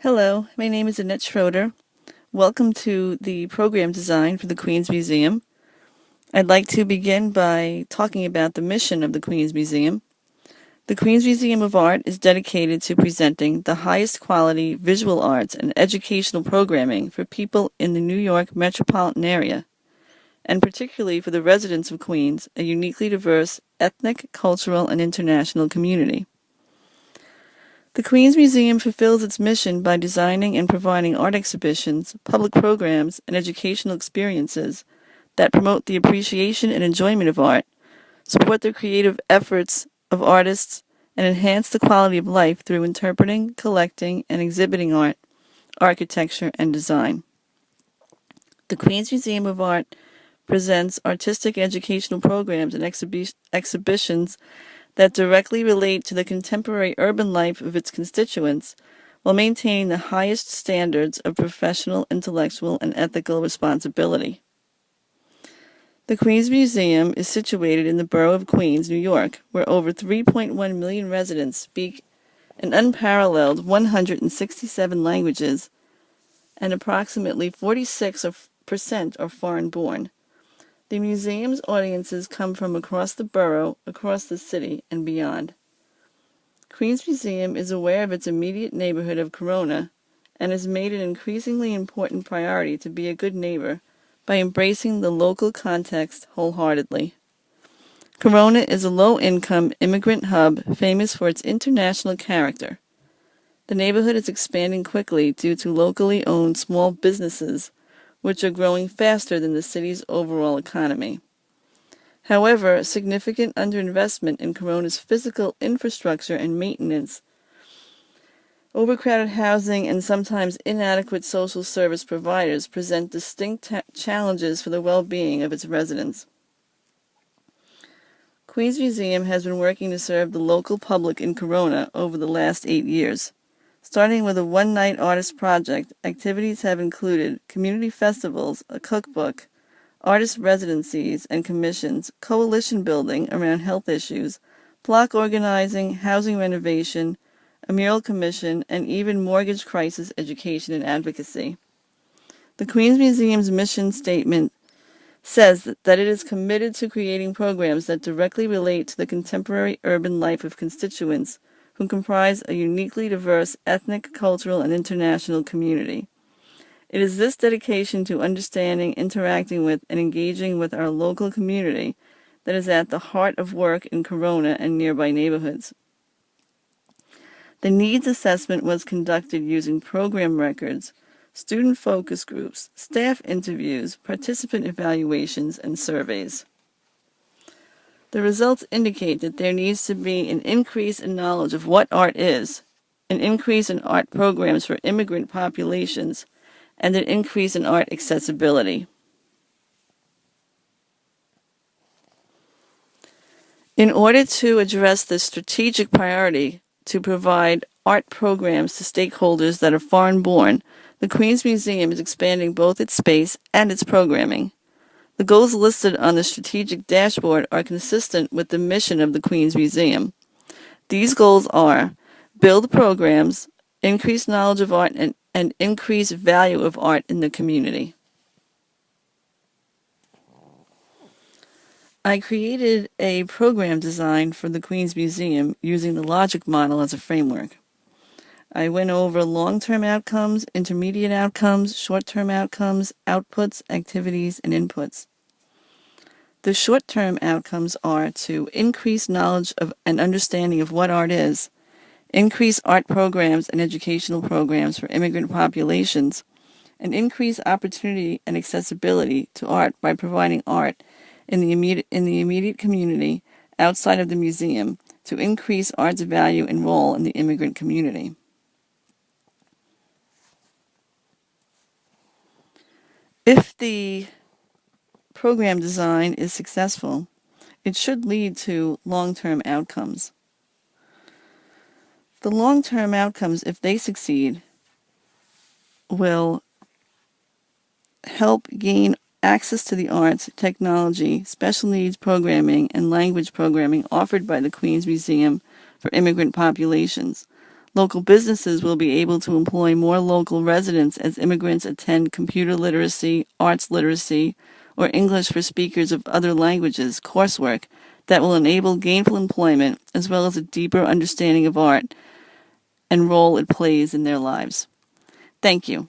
Hello, my name is Annette Schroeder. Welcome to the program design for the Queens Museum. I'd like to begin by talking about the mission of the Queens Museum. The Queens Museum of Art is dedicated to presenting the highest quality visual arts and educational programming for people in the New York metropolitan area, and particularly for the residents of Queens, a uniquely diverse ethnic, cultural, and international community. The Queens Museum fulfills its mission by designing and providing art exhibitions, public programs, and educational experiences that promote the appreciation and enjoyment of art, support the creative efforts of artists, and enhance the quality of life through interpreting, collecting, and exhibiting art, architecture, and design. The Queens Museum of Art presents artistic educational programs and exhibitions that directly relate to the contemporary urban life of its constituents while maintaining the highest standards of professional, intellectual, and ethical responsibility. The Queens Museum is situated in the borough of Queens, New York, where over 3.1 million residents speak an unparalleled 167 languages, and approximately 46% are foreign-born. The museum's audiences come from across the borough, across the city, and beyond. Queens Museum is aware of its immediate neighborhood of Corona and has made an increasingly important priority to be a good neighbor by embracing the local context wholeheartedly. Corona is a low-income immigrant hub famous for its international character. The neighborhood is expanding quickly due to locally owned small businesses, which are growing faster than the city's overall economy. However, significant underinvestment in Corona's physical infrastructure and maintenance, overcrowded housing, and sometimes inadequate social service providers present distinct challenges for the well-being of its residents. Queens Museum has been working to serve the local public in Corona over the last 8 years. Starting with a one-night artist project, activities have included community festivals, a cookbook, artist residencies and commissions, coalition building around health issues, block organizing, housing renovation, a mural commission, and even mortgage crisis education and advocacy. The Queens Museum's mission statement says that it is committed to creating programs that directly relate to the contemporary urban life of constituents who comprise a uniquely diverse ethnic, cultural, and international community. It is this dedication to understanding, interacting with, and engaging with our local community that is at the heart of work in Corona and nearby neighborhoods. The needs assessment was conducted using program records, student focus groups, staff interviews, participant evaluations, and surveys. The results indicate that there needs to be an increase in knowledge of what art is, an increase in art programs for immigrant populations, and an increase in art accessibility. In order to address this strategic priority to provide art programs to stakeholders that are foreign-born, the Queens Museum is expanding both its space and its programming. The goals listed on the strategic dashboard are consistent with the mission of the Queens Museum. These goals are build programs, increase knowledge of art, and increase value of art in the community. I created a program design for the Queens Museum using the logic model as a framework. I went over long-term outcomes, intermediate outcomes, short-term outcomes, outputs, activities, and inputs. The short-term outcomes are to increase knowledge of and understanding of what art is, increase art programs and educational programs for immigrant populations, and increase opportunity and accessibility to art by providing art in the immediate community outside of the museum to increase art's value and role in the immigrant community. If the program design is successful, it should lead to long-term outcomes. The long-term outcomes, if they succeed, will help gain access to the arts, technology, special needs programming, and language programming offered by the Queens Museum for immigrant populations. Local businesses will be able to employ more local residents as immigrants attend computer literacy, arts literacy, or English for speakers of other languages coursework that will enable gainful employment as well as a deeper understanding of art and role it plays in their lives. Thank you.